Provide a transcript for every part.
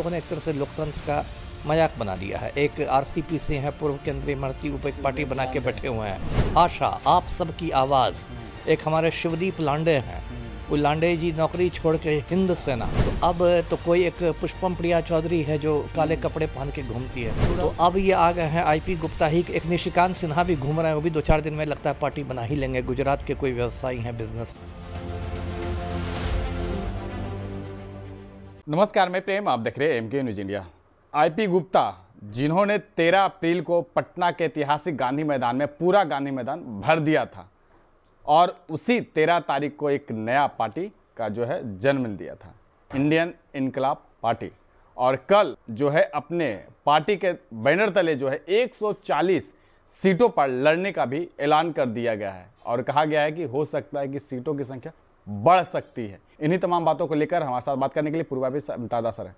लोगों ने एक तरह से लोकतंत्र का मजाक बना दिया है। एक आरसीपी से हैं, पूर्व केंद्रीय मंत्री, ऊपर एक पार्टी बना के बैठे हुए हैं। आशा, आप सबकी आवाज़, एक हमारे शिवदीप लांडे हैं, वो लांडे जी नौकरी छोड़ के हिंद सेना, तो अब तो कोई एक पुष्पम प्रिया चौधरी है जो काले कपड़े पहन के घूमती है, तो अब ये आ गए हैं आईपी गुप्ता ही। एक निशिकांत सिन्हा भी घूम रहे हैं, वो भी 2-4 दिन में लगता है पार्टी बना ही लेंगे। गुजरात के कोई व्यवसायी हैं, बिजनेस। नमस्कार, मैं प्रेम, आप देख रहे हैं MK news India. IP Gupta, जिन्होंने 13 अप्रैल को पटना के ऐतिहासिक गांधी मैदान में पूरा गांधी मैदान भर दिया था और उसी 13 तारीख को एक नया पार्टी का जो है जन्म दिया था, इंडियन इनकलाब पार्टी। और कल जो है अपने पार्टी के बैनर तले जो है 140 सीटों पर लड़ने का भी ऐलान कर दिया गया है और कहा गया है कि हो सकता है कि सीटों की संख्या बढ़ सकती है। इन्हीं तमाम बातों को लेकर हमारे साथ बात करने के लिए पूर्वाभी मुमताज़ सर है।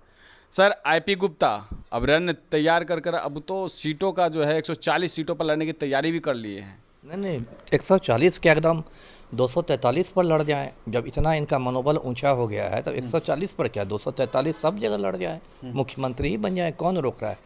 सर, आईपी गुप्ता अब रन तैयार कर अब तो सीटों का जो है 140 सीटों पर लड़ने की तैयारी भी कर लिए हैं। नहीं, 140 क्या, एकदम 243 पर लड़ जाएं। जब इतना इनका मनोबल ऊंचा हो गया है तो 140 पर क्या, 243 सब जगह लड़ जाएं, मुख्यमंत्री ही बन जाए, कौन रोक रहा है।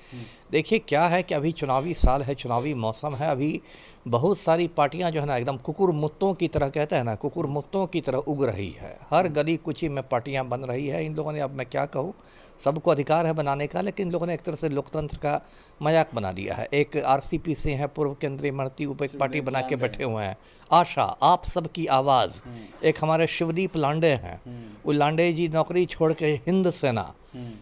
देखिए क्या है कि अभी चुनावी साल है, चुनावी मौसम है, अभी बहुत सारी पार्टियां जो है ना एकदम कुकुर मुत्तों की तरह, कहते हैं ना, कुकुर मुत्तों की तरह उग रही है। हर गली कुची में पार्टियां बन रही है। इन लोगों ने, अब मैं क्या कहूँ, सबको अधिकार है बनाने का, लेकिन इन लोगों ने एक तरह से लोकतंत्र का मजाक बना दिया है। एक आरसीपी से हैं, पूर्व केंद्रीय मंत्री, ऊपर एक पार्टी बना के बैठे हुए हैं। आशा, आप सबकी आवाज़, एक हमारे शिवदीप लांडे हैं, वो लांडे जी नौकरी छोड़ के हिंद सेना,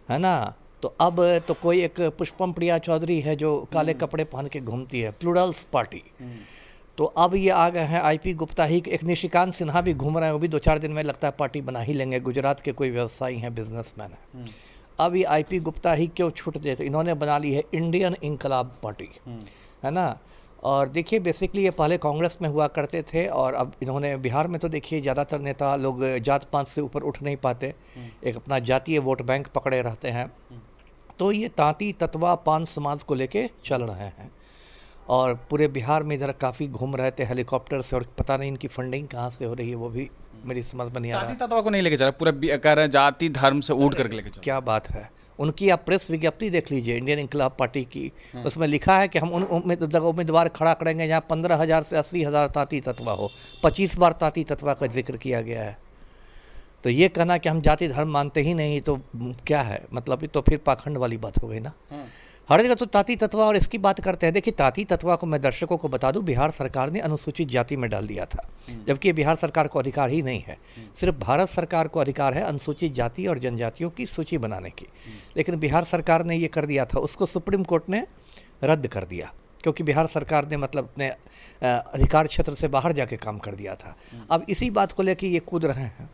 है ना, तो अब तो कोई एक पुष्पम प्रिया चौधरी है जो काले कपड़े पहन के घूमती है, प्लूरल्स पार्टी। तो अब ये आ गए हैं आईपी गुप्ता ही। एक निशिकांत सिन्हा भी घूम रहे हैं, वो भी 2-4 दिन में लगता है पार्टी बना ही लेंगे। गुजरात के कोई व्यवसायी हैं, बिजनेसमैन हैं। अब ये आईपी गुप्ता ही क्यों छूट गए, तो इन्होंने बना ली है इंडियन इनकलाब पार्टी, है ना। और देखिए बेसिकली ये पहले कांग्रेस में हुआ करते थे और अब इन्होंने बिहार में, तो देखिए ज़्यादातर नेता लोग जात पात से ऊपर उठ नहीं पाते, एक अपना जातीय वोट बैंक पकड़े रहते हैं। तो ये तांती ततवा पान समाज को लेके चल रहे हैं और पूरे बिहार में इधर काफ़ी घूम रहे थे हेलीकॉप्टर से, और पता नहीं इनकी फंडिंग कहाँ से हो रही है वो भी मेरी समझ में नहीं आ रहा। तांती ततवा को नहीं लेके चल रहा, पूरा कह रहे हैं जाति धर्म से उठ करके लेके चल। क्या बात है उनकी, आप प्रेस विज्ञप्ति देख लीजिए इंडियन इनकलाब पार्टी की। उसमें लिखा है कि हम उन उम्मीदवार खड़ा करेंगे जहाँ 15,000 से 80,000 तांती ततवा हो। 25 बार तांती ततवा का जिक्र किया गया है। तो ये कहना कि हम जाति धर्म मानते ही नहीं, तो क्या है मतलब, तो फिर पाखंड वाली बात हो गई ना। हर जगह तो तांती ततवा और इसकी बात करते हैं। देखिए तांती ततवा को मैं दर्शकों को बता दूं, बिहार सरकार ने अनुसूचित जाति में डाल दिया था, जबकि ये बिहार सरकार को अधिकार ही नहीं है। सिर्फ भारत सरकार को अधिकार है अनुसूचित जाति और जनजातियों की सूची बनाने की, लेकिन बिहार सरकार ने ये कर दिया था, उसको सुप्रीम कोर्ट ने रद्द कर दिया, क्योंकि बिहार सरकार ने मतलब अपने अधिकार क्षेत्र से बाहर जाके काम कर दिया था। अब इसी बात को लेकर ये कूद रहे हैं।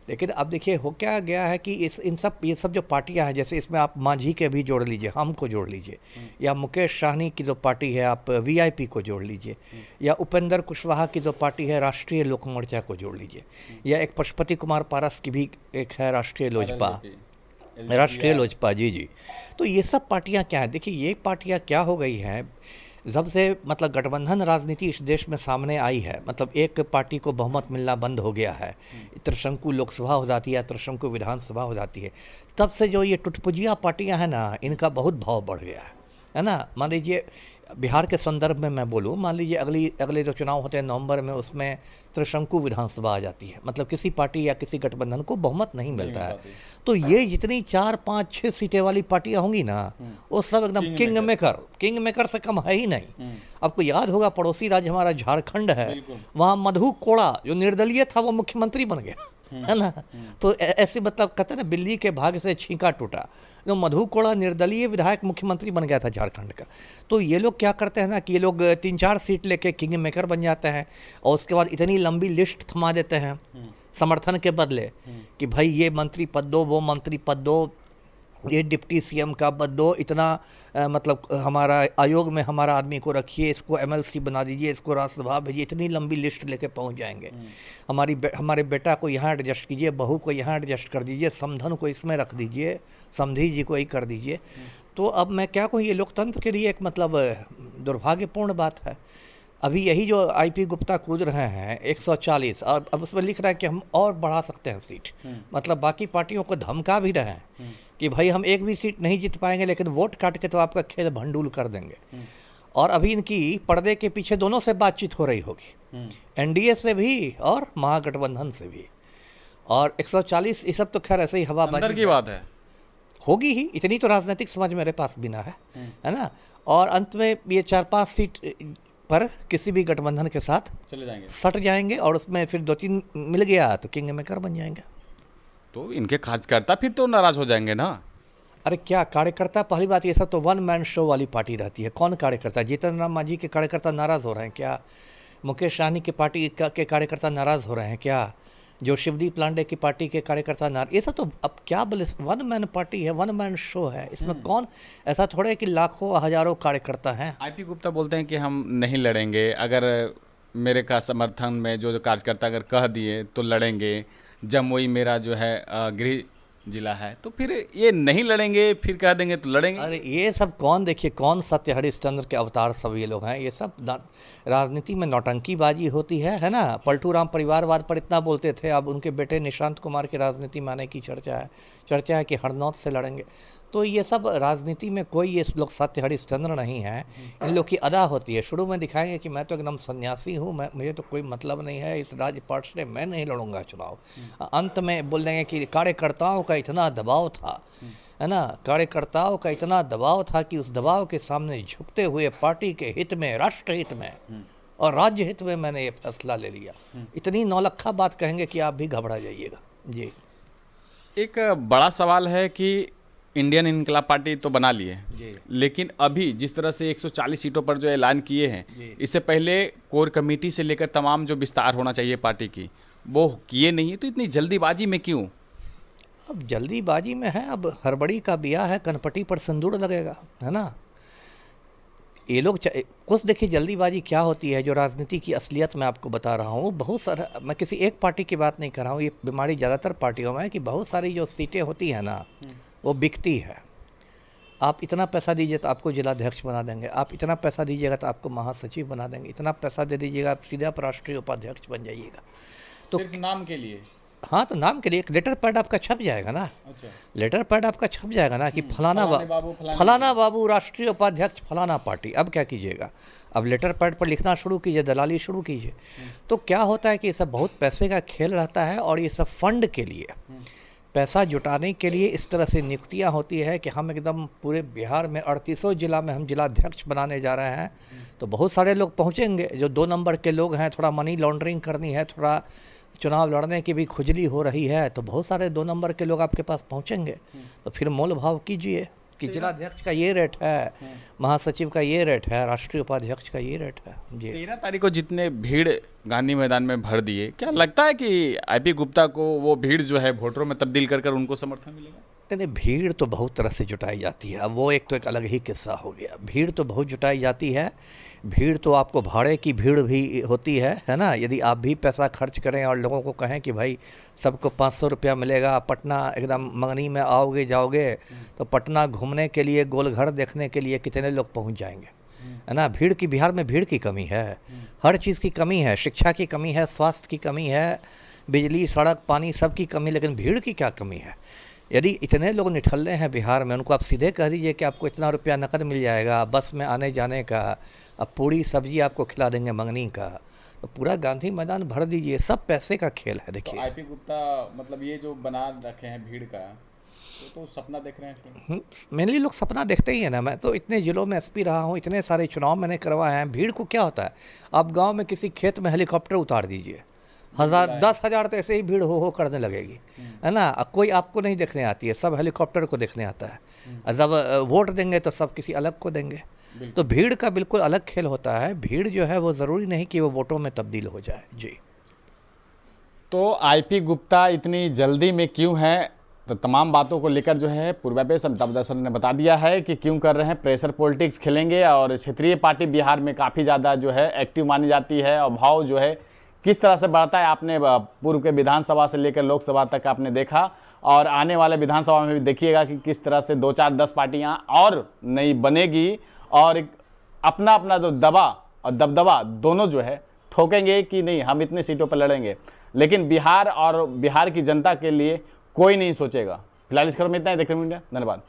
लेकिन अब देखिए हो क्या गया है कि ये सब जो पार्टियां हैं, जैसे इसमें आप मांझी के भी जोड़ लीजिए, हम को जोड़ लीजिए, या मुकेश साहनी की जो पार्टी है आप वीआईपी को जोड़ लीजिए, या उपेंद्र कुशवाहा की जो पार्टी है राष्ट्रीय लोक मोर्चा को जोड़ लीजिए, या एक पशुपति कुमार पारस की भी एक है राष्ट्रीय लोजपा, जी। तो ये सब पार्टियां क्या है, देखिए ये पार्टियां क्या हो गई हैं, जब से मतलब गठबंधन राजनीति इस देश में सामने आई है, मतलब एक पार्टी को बहुमत मिलना बंद हो गया है, त्रिशंकु लोकसभा हो जाती है, त्रिशंकु विधानसभा हो जाती है, तब से जो ये टुटपुजिया पार्टियां हैं ना, इनका बहुत भाव बढ़ गया है ना। मान लीजिए बिहार के संदर्भ में मैं बोलूँ, मान लीजिए अगले जो चुनाव होते हैं नवंबर में, उसमें त्रिशंकु विधानसभा आ जाती है, मतलब किसी पार्टी या किसी गठबंधन को बहुमत नहीं मिलता है। तो ये जितनी 4, 5, 6 सीटें वाली पार्टियां होंगी ना, वो सब एकदम किंग मेकर से कम है ही नहीं। आपको याद होगा पड़ोसी राज्य हमारा झारखंड है, वहाँ मधु कोड़ा जो निर्दलीय था वो मुख्यमंत्री बन गया, है ना। तो ऐसे मतलब कहते हैं ना, बिल्ली के भाग से छींका टूटा, तो मधु कोड़ा निर्दलीय विधायक मुख्यमंत्री बन गया था झारखंड का। तो ये लोग क्या करते हैं ना कि ये लोग 3-4 सीट लेके किंग मेकर बन जाते हैं और उसके बाद इतनी लंबी लिस्ट थमा देते हैं समर्थन के बदले कि भाई ये मंत्री पद दो, वो मंत्री पद दो, ये डिप्टी सीएम का पद दो, इतना मतलब हमारा आयोग में हमारा आदमी को रखिए, इसको एमएलसी बना दीजिए, इसको राज्यसभा भेजिए, इतनी लंबी लिस्ट लेके पहुंच जाएंगे। हमारे बेटा को यहाँ एडजस्ट कीजिए, बहू को यहाँ एडजस्ट कर दीजिए, समधन को इसमें रख दीजिए, समधी जी को ही कर दीजिए। तो अब मैं क्या कहूँ, ये लोकतंत्र के लिए एक मतलब दुर्भाग्यपूर्ण बात है। अभी यही जो आईपी गुप्ता कूद रहे हैं 140, और अब उसमें लिख रहा है कि हम और बढ़ा सकते हैं सीट। मतलब बाकी पार्टियों को धमका भी रहे हैं कि भाई हम एक भी सीट नहीं जीत पाएंगे, लेकिन वोट काट के तो आपका खेल भंडूल कर देंगे। और अभी इनकी पर्दे के पीछे दोनों से बातचीत हो रही होगी, एनडीए से भी और महागठबंधन से भी। और 140 ये सब तो खैर ऐसे ही हवाबाजी अंदर की बात है, होगी ही, इतनी तो राजनीतिक समझ मेरे पास भी ना है ना। और अंत में ये 4-5 सीट पर किसी भी गठबंधन के साथ चले जाएंगे, सट जाएंगे, और उसमें फिर 2-3 मिल गया तो किंग मेकर बन जाएंगे। तो इनके कार्यकर्ता फिर तो नाराज हो जाएंगे ना। अरे क्या कार्यकर्ता, पहली बात ये सब तो वन मैन शो वाली पार्टी रहती है। कौन कार्यकर्ता? जीतन राम मांझी के कार्यकर्ता नाराज़ हो रहे हैं क्या? मुकेश सहनी की पार्टी के कार्यकर्ता नाराज़ हो रहे हैं क्या? जो शिवदीप लांडे की पार्टी के कार्यकर्ता ये सब तो अब क्या बोले, वन मैन पार्टी है, वन मैन शो है। इसमें कौन, ऐसा थोड़ा है कि लाखों हजारों कार्यकर्ता हैं। आईपी गुप्ता बोलते हैं कि हम नहीं लड़ेंगे, अगर मेरे का समर्थन में जो कार्यकर्ता अगर कह दिए तो लड़ेंगे। जमुई मेरा जो है गृह जिला है, तो फिर ये नहीं लड़ेंगे, फिर कह देंगे तो लड़ेंगे। अरे ये सब कौन, देखिए कौन सत्य हरिश्चंद्र के अवतार सब ये लोग हैं। ये सब राजनीति में नौटंकीबाजी होती है ना। पलटू राम परिवारवाद पर इतना बोलते थे, अब उनके बेटे निशांत कुमार की राजनीति में आने की चर्चा है कि हरनौत से लड़ेंगे। तो ये सब राजनीति में कोई ये लोग सत्य हरिश्चंद्र नहीं है। इन लोग की अदा होती है, शुरू में दिखाएंगे कि मैं तो एकदम सन्यासी हूँ, मुझे तो कोई मतलब नहीं है इस राज्य पार्टी से, मैं नहीं लड़ूंगा चुनाव। अंत में बोल देंगे कि कार्यकर्ताओं का इतना दबाव था, है ना, कार्यकर्ताओं का इतना दबाव था कि उस दबाव के सामने झुकते हुए पार्टी के हित में, राष्ट्र हित में और राज्य हित में मैंने ये फैसला ले लिया। इतनी नौलखा बात कहेंगे कि आप भी घबरा जाइएगा। जी, एक बड़ा सवाल है कि इंडियन इनकलाब पार्टी तो बना लिए, लेकिन अभी जिस तरह से 140 सीटों पर जो ऐलान किए हैं, इससे पहले कोर कमेटी से लेकर तमाम जो विस्तार होना चाहिए पार्टी की वो किए नहीं है, तो इतनी जल्दीबाजी में क्यों? अब जल्दीबाजी में है, अब हड़बड़ी का ब्याह है, कनपटी पर सिंदूर लगेगा, है ना। ये लोग कुछ देखिए जल्दीबाजी क्या होती है, जो राजनीति की असलियत मैं आपको बता रहा हूँ। बहुत सारा, मैं किसी एक पार्टी की बात नहीं कर रहा हूँ, ये बीमारी ज़्यादातर पार्टियों में है कि बहुत सारी जो सीटें होती हैं ना वो बिकती है। आप इतना पैसा दीजिए तो आपको जिलाध्यक्ष बना देंगे, आप इतना पैसा दीजिएगा तो आपको महासचिव बना देंगे, इतना पैसा दे दीजिएगा आप सीधा राष्ट्रीय उपाध्यक्ष बन जाइएगा। तो सिर्फ नाम के लिए? हाँ, तो नाम के लिए एक लेटर पैड आपका छप जाएगा ना। अच्छा, लेटर पैड आपका छप जाएगा ना कि फलाना बाबू राष्ट्रीय उपाध्यक्ष फलाना पार्टी। अब क्या कीजिएगा, अब लेटर पैड पर लिखना शुरू कीजिए, दलाली शुरू कीजिए। तो क्या होता है कि ये सब बहुत पैसे का खेल रहता है, और ये सब फंड के लिए, पैसा जुटाने के लिए इस तरह से नियुक्तियां होती है कि हम एकदम पूरे बिहार में 38 जिला में हम जिलाध्यक्ष बनाने जा रहे हैं। तो बहुत सारे लोग पहुंचेंगे, जो 2 नंबर के लोग हैं, थोड़ा मनी लॉन्ड्रिंग करनी है, थोड़ा चुनाव लड़ने की भी खुजली हो रही है, तो बहुत सारे 2 नंबर के लोग आपके पास पहुंचेंगे। तो फिर मोल भाव कीजिए कि जिलाध्यक्ष का ये रेट है, महासचिव का ये रेट है, राष्ट्रीय उपाध्यक्ष का ये रेट है। जी, 13 तारीख को जितने भीड़ गांधी मैदान में भर दिए, क्या लगता है कि आईपी गुप्ता को वो भीड़ जो है वोटरों में तब्दील कर उनको समर्थन मिलेगा? नहीं, भीड़ तो बहुत तरह से जुटाई जाती है। अब वो एक तो एक अलग ही किस्सा हो गया। भीड़ तो बहुत जुटाई जाती है, भीड़ तो आपको भाड़े की भीड़ भी होती है ना। यदि आप भी पैसा खर्च करें और लोगों को कहें कि भाई सबको 500 रुपया मिलेगा, पटना एकदम मंगनी में आओगे जाओगे, तो पटना घूमने के लिए, गोलघर देखने के लिए कितने लोग पहुंच जाएंगे, है ना। भीड़ की, बिहार में भीड़ की कमी है, हर चीज़ की कमी है, शिक्षा की कमी है, स्वास्थ्य की कमी है, बिजली, सड़क, पानी सब की कमी, लेकिन भीड़ की क्या कमी है। यदि इतने लोग निठल्ले हैं बिहार में, उनको आप सीधे कह दीजिए कि आपको इतना रुपया नकद मिल जाएगा बस में आने जाने का, अब पूरी सब्जी आपको खिला देंगे मंगनी का, तो पूरा गांधी मैदान भर दीजिए। सब पैसे का खेल है। देखिए, तो आईपी गुप्ता मतलब ये जो बना रखे हैं भीड़ का, तो सपना देख रहे हैं? मेनली लोग सपना देखते ही है ना। मैं तो इतने ज़िलों में एसपी रहा हूँ, इतने सारे चुनाव मैंने करवाए हैं। भीड़ को क्या होता है, आप गाँव में किसी खेत में हेलीकॉप्टर उतार दीजिए, 10,000 तो ऐसे ही भीड़ हो करने लगेगी, है ना। कोई आपको नहीं देखने आती है, सब हेलीकॉप्टर को देखने आता है। जब वोट देंगे तो सब किसी अलग को देंगे। तो भीड़ का बिल्कुल अलग खेल होता है। भीड़ जो है वो ज़रूरी नहीं कि वो वोटों में तब्दील हो जाए। जी, तो आईपी गुप्ता इतनी जल्दी में क्यों है, तो तमाम बातों को लेकर जो है पूर्वाभ्यास अमिताभ दर्शन ने बता दिया है कि क्यों कर रहे हैं। प्रेशर पॉलिटिक्स खेलेंगे, और क्षेत्रीय पार्टी बिहार में काफ़ी ज़्यादा जो है एक्टिव मानी जाती है, और भाव जो है किस तरह से बढ़ता है आपने पूर्व के विधानसभा से लेकर लोकसभा तक आपने देखा, और आने वाले विधानसभा में भी देखिएगा कि किस तरह से 2, 4, 10 पार्टियां और नई बनेगी, और अपना अपना जो दबा और दबदबा दोनों जो है ठोकेंगे कि नहीं हम इतने सीटों पर लड़ेंगे, लेकिन बिहार और बिहार की जनता के लिए कोई नहीं सोचेगा। फिलहाल इस खबर में इतना ही। देखते रहिए इंडिया। धन्यवाद।